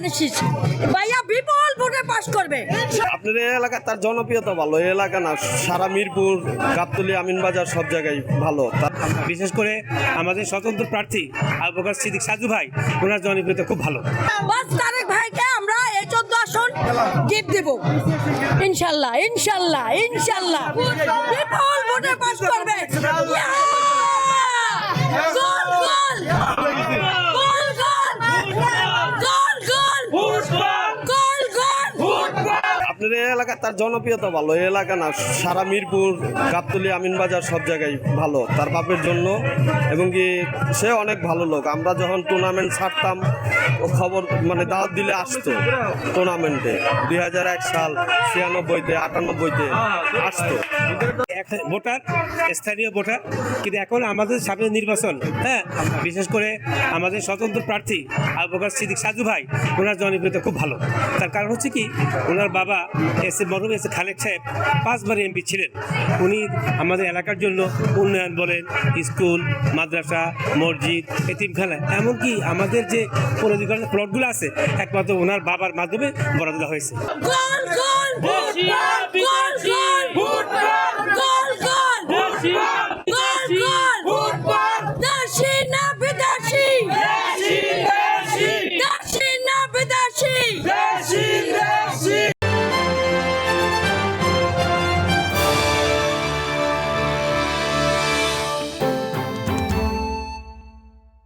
জানিস ভাইয়া বিপুল ভোটে পাস করবে। আপনার এই এলাকা তার জনপ্রিয়তা ভালো, এই এলাকা না সারা মিরপুর, গাবতলী, আমিনবাজার সব জায়গায় ভালো। বিশেষ করে আমাদের স্বতন্ত্র প্রার্থী আবু বকর সিদ্দিক সাজু ভাই, ওনার জনপ্রিয়তা খুব ভালো। বাস তারেক ভাইকে আমরা এই 14 আসন গিফট দেব ইনশাল্লাহ ইনশাল্লাহ ইনশাল্লাহ। বিপুল ভোটে পাস করবে। গোল গোল গোল গোল গোল গোল গোল। আপনার এই এলাকা তার জনপ্রিয়তা ভালো, এই এলাকা না সারা মিরপুর, গাবতলী, আমিনবাজার সব জায়গায় ভালো তার বাপের জন্য। এবং কি সে অনেক ভালো লোক। আমরা যখন টুর্নামেন্ট ছাড়তাম ও খবর মানে দাওয়াত দিলে আসতো টুর্নামেন্টে। 2001 সাল, 96-তে, 98-তে আসতো। ভোটার, স্থানীয় ভোটার, কিন্তু এখন আমাদের সামনে নির্বাচন, হ্যাঁ, বিশেষ করে আমাদের স্বতন্ত্র প্রার্থী আবু বকর সিদ্দিক সাজু ভাই, ওনার জনপ্রিয়তা খুব ভালো। তার কারণ হচ্ছে কি, ওনার বাবা মরহুম খালেক সাহেব 5 বার এমপি ছিলেন। উনি আমাদের এলাকার জন্য উন্নয়ন বলেন, স্কুল, মাদ্রাসা, মসজিদ, এতিমখানা, এমনকি আমাদের যে প্লটগুলো আছে একমাত্র ওনার বাবার মাধ্যমে বরাদ্দ দেওয়া হয়েছে। গোল গোল